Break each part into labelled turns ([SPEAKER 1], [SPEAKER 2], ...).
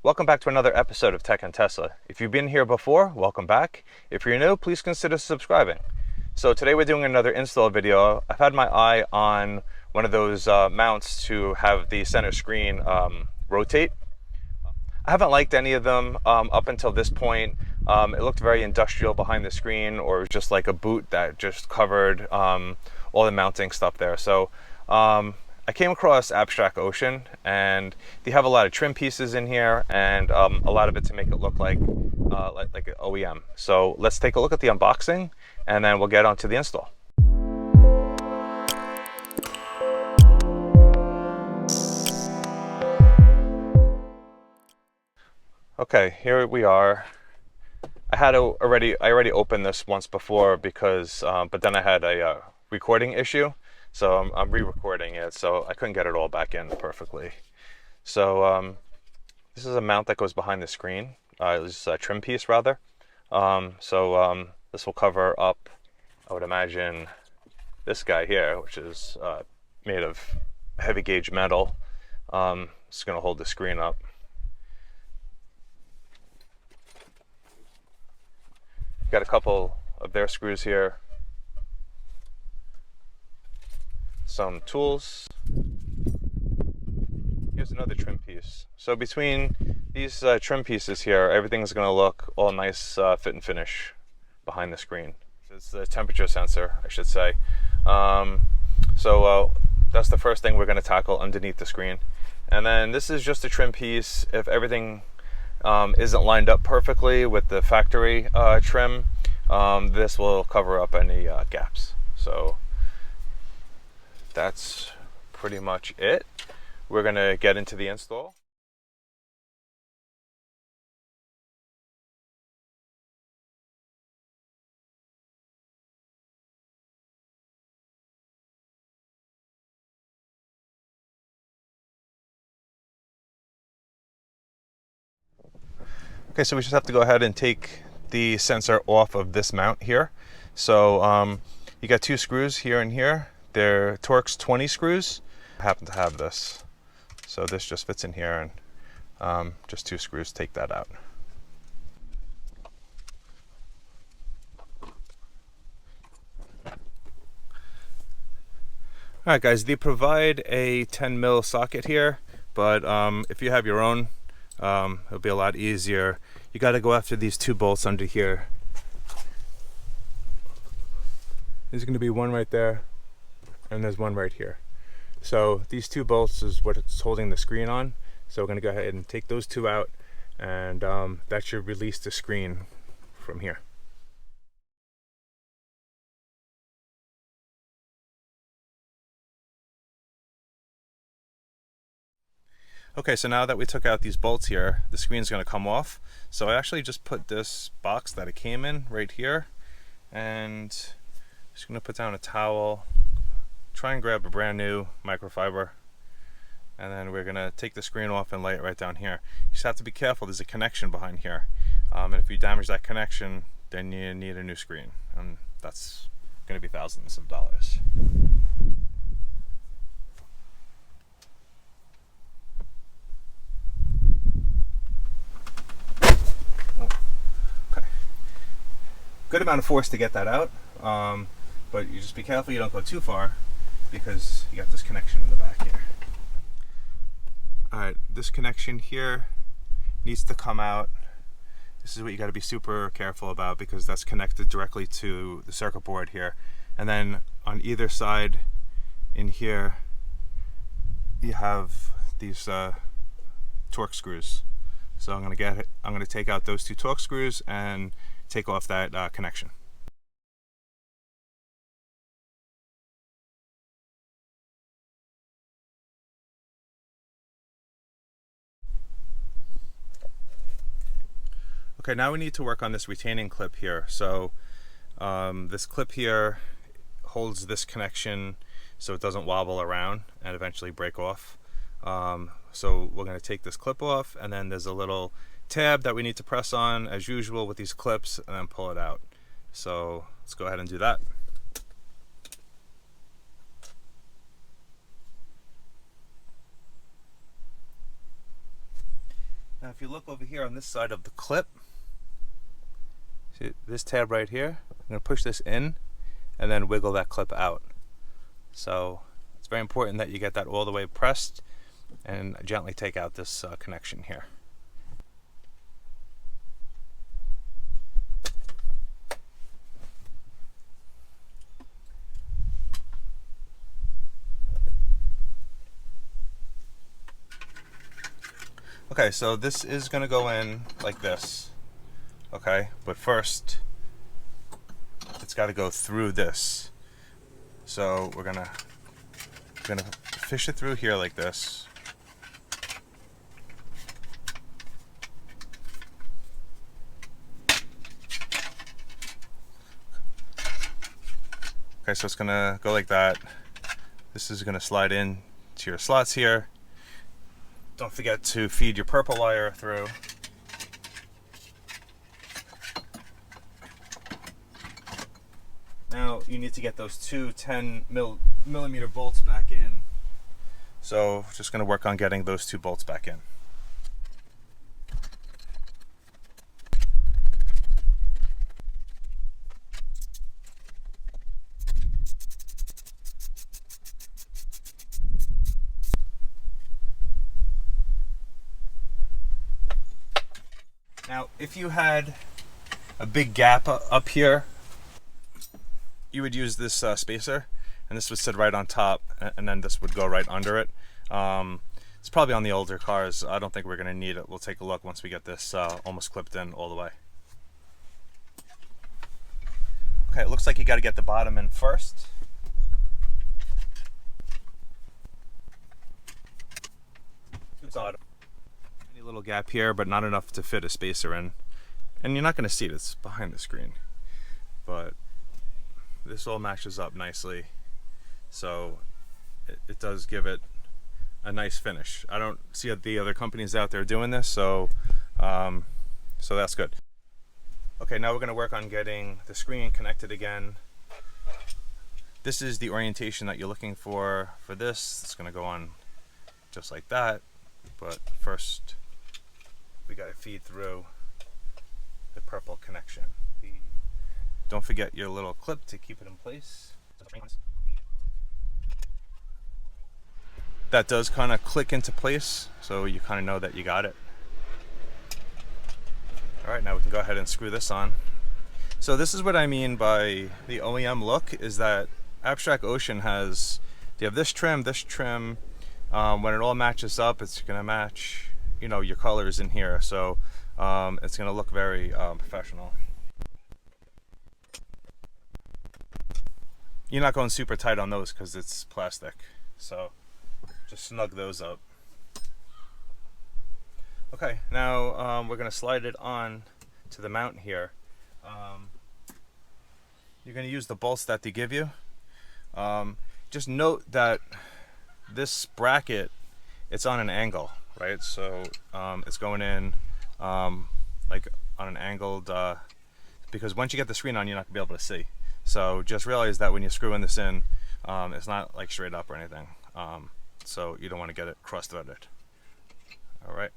[SPEAKER 1] Welcome back to another episode of Tech and Tesla. If you've been here before, welcome back. If you're new, please consider subscribing. So today we're doing another install video. I've had my eye on one of those mounts to have the center screen rotate. I haven't liked any of them up until this point. It looked very industrial behind the screen, or just like a boot that just covered all the mounting stuff there. So I came across Abstract Ocean, and they have a lot of trim pieces in here, and a lot of it to make it look like an OEM. So let's take a look at the unboxing, and then we'll get on to the install. Okay, here we are. I already opened this once before because, but then I had a recording issue, so I'm re-recording it, so I couldn't get it all back in perfectly. So this is a mount that goes behind the screen. This is a trim piece rather. This will cover up, I would imagine, this guy here, which is made of heavy gauge metal. It's going to hold the screen up. Got a couple of their screws here, some tools. Here's another trim piece. So between these trim pieces here, everything's going to look all nice fit and finish behind the screen. It's the temperature sensor, I should say. That's the first thing we're going to tackle underneath the screen. And then this is just a trim piece. If everything isn't lined up perfectly with the factory trim, this will cover up any gaps. So that's pretty much it. We're going to get into the install. Okay, so we just have to go ahead and take the sensor off of this mount here. So you got two screws here and here. They're Torx 20 screws. I happen to have this. So this just fits in here, and just two screws take that out. Alright guys, they provide a 10 mil socket here, but if you have your own, it'll be a lot easier. You got to go after these two bolts under here. There's going to be one right there, and there's one right here. So these two bolts is what it's holding the screen on. So we're going to go ahead and take those two out, and that should release the screen from here. Okay, so now that we took out these bolts here, the screen's going to come off. So I actually just put this box that it came in right here, and just going to put down a towel, try and grab a brand new microfiber, and then we're going to take the screen off and lay it right down here. You just have to be careful, there's a connection behind here, and if you damage that connection, then you need a new screen, and that's going to be thousands of dollars. Good amount of force to get that out, but you just be careful you don't go too far, because you got this connection in the back here. Alright, this connection here needs to come out. This is what you got to be super careful about, because that's connected directly to the circuit board here. And then on either side in here, you have these Torx screws. So I'm going to take out those two Torx screws and take off that connection. Okay, now we need to work on this retaining clip here. So this clip here holds this connection so it doesn't wobble around and eventually break off. So we're going to take this clip off, and then there's a little tab that we need to press on as usual with these clips, and then pull it out. So let's go ahead and do that. Now if you look over here on this side of the clip, see this tab right here, I'm going to push this in and then wiggle that clip out. So it's very important that you get that all the way pressed and gently take out this connection here. Okay, so this is going to go in like this, okay? But first, it's got to go through this. So we're gonna fish it through here like this. Okay, so it's gonna go like that. This is gonna slide in to your slots here. Don't forget to feed your purple wire through. Now you need to get those two 10mm bolts back in. So just going to work on getting those two bolts back in. Now if you had a big gap up here, you would use this spacer, and this would sit right on top, and then this would go right under it. It's probably on the older cars. I don't think we're going to need it. We'll take a look once we get this almost clipped in all the way. Okay, it looks like you got to get the bottom in first. Bottom. Any little gap here, but not enough to fit a spacer in. And you're not going to see it. It's behind the screen. But this all matches up nicely, so it does give it a nice finish. I don't see the other companies out there doing this, so that's good. Okay, now we're going to work on getting the screen connected again. This is the orientation that you're looking for this. It's going to go on just like that, but first we got to feed through the purple connection. Don't forget your little clip to keep it in place. That does kind of click into place, so you kind of know that you got it. Alright, now we can go ahead and screw this on. So this is what I mean by the OEM look, is that Abstract Ocean has, they have this trim, when it all matches up, it's going to match, you know, your colors in here, so it's going to look very professional. You're not going super tight on those because it's plastic, so just snug those up. Okay, now we're going to slide it on to the mount here. You're going to use the bolts that they give you. Just note that this bracket, it's on an angle, right? So it's going in like on an angled, because once you get the screen on, you're not going to be able to see. So just realize that when you're screwing this in, it's not like straight up or anything. So you don't want to get it cross-threaded. All right.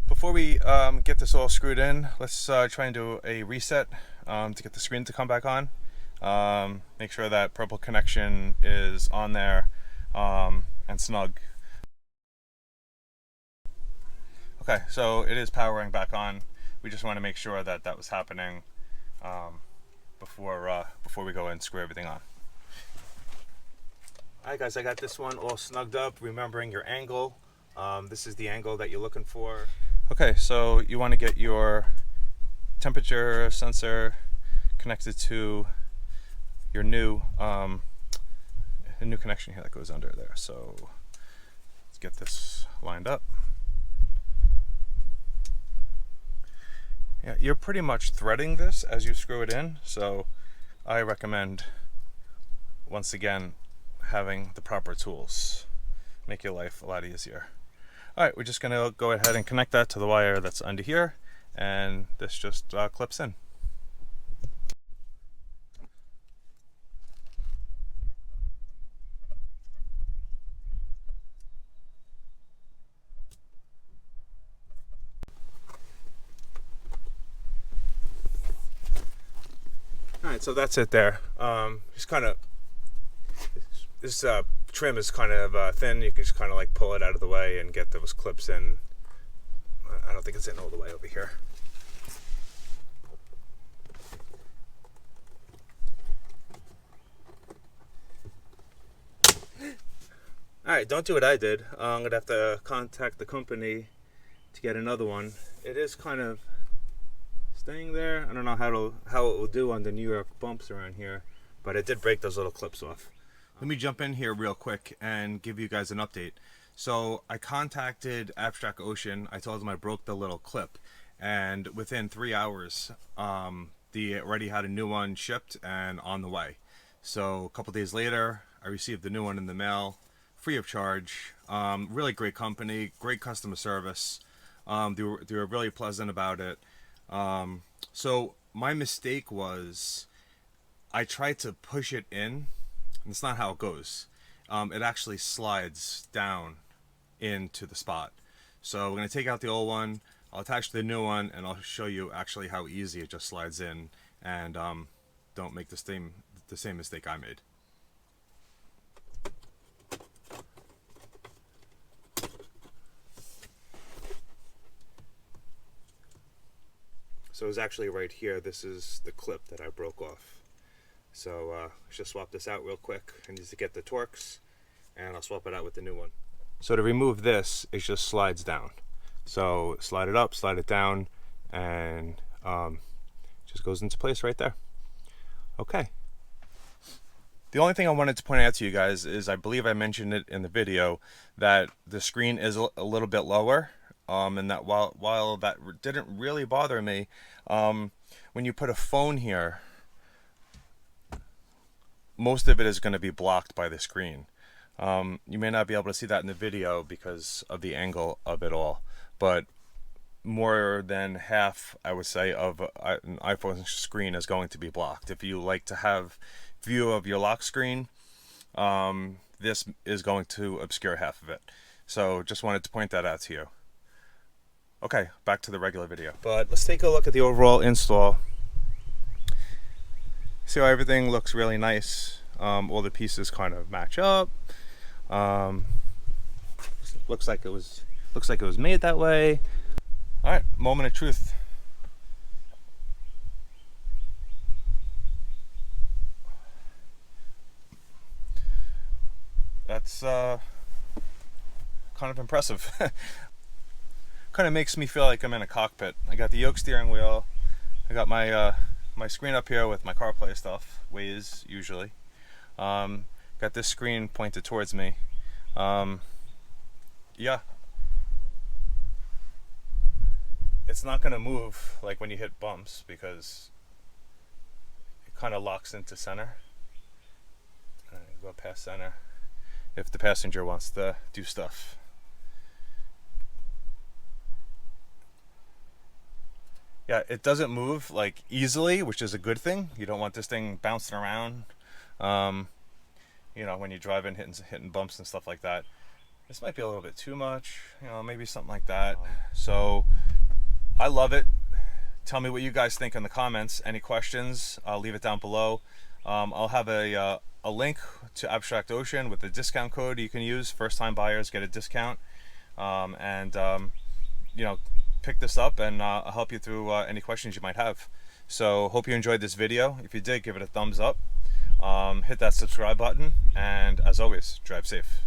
[SPEAKER 1] Before we get this all screwed in, let's try and do a reset to get the screen to come back on. Make sure that purple connection is on there and snug. Okay, so it is powering back on. We just want to make sure that that was happening before we go and screw everything on. Alright guys, I got this one all snugged up, remembering your angle. This is the angle that you're looking for. Okay, so you want to get your temperature sensor connected to your new connection here that goes under there. So let's get this lined up. Yeah, you're pretty much threading this as you screw it in, so I recommend, once again, having the proper tools. Make your life a lot easier. Alright, we're just going to go ahead and connect that to the wire that's under here, and this just clips in. right, so that's it there. Just kind of, this trim is kind of thin. You can just kind of like pull it out of the way and get those clips in. I don't think it's in all the way over here. Alright, don't do what I did. I'm going to have to contact the company to get another one. It is kind of staying there. I don't know how it will do on the New York bumps around here, but it did break those little clips off. Let me jump in here real quick and give you guys an update. So I contacted Abstract Ocean. I told them I broke the little clip, and within 3 hours they already had a new one shipped and on the way. So a couple days later I received the new one in the mail, free of charge. Really great company, great customer service. They were really pleasant about it. So my mistake was I tried to push it in. That's not how it goes. It actually slides down into the spot. So we're going to take out the old one, I'll attach the new one, and I'll show you actually how easy it just slides in, and don't make the same mistake I made. So it's actually right here. This is the clip that I broke off. So let's just swap this out real quick. I need to get the Torx, and I'll swap it out with the new one. So to remove this, it just slides down. So slide it up, slide it down, and just goes into place right there. Okay. The only thing I wanted to point out to you guys is, I believe I mentioned it in the video, that the screen is a little bit lower, and that while that didn't really bother me, when you put a phone here, most of it is going to be blocked by the screen. You may not be able to see that in the video because of the angle of it all, but more than half, I would say, of an iPhone screen is going to be blocked. If you like to have view of your lock screen, this is going to obscure half of it. So just wanted to point that out to you. Okay, back to the regular video. But let's take a look at the overall install. See how everything looks really nice. All the pieces kind of match up. Looks like it was made that way. All right, moment of truth. That's kind of impressive. Kind of makes me feel like I'm in a cockpit. I got the yoke steering wheel. I got my my screen up here with my CarPlay stuff, Waze usually. Got this screen pointed towards me. Yeah, it's not gonna move like when you hit bumps because it kind of locks into center. Go past center if the passenger wants to do stuff. Yeah, it doesn't move like easily, which is a good thing. You don't want this thing bouncing around, you know, when you're driving, hitting bumps and stuff like that. This might be a little bit too much, you know, maybe something like that. So I love it. Tell me what you guys think in the comments. Any questions, I'll leave it down below. I'll have a link to Abstract Ocean with the discount code you can use. First time buyers get a discount, and you know, pick this up, and I'll help you through any questions you might have. So hope you enjoyed this video. If you did, give it a thumbs up, hit that subscribe button, and as always, drive safe.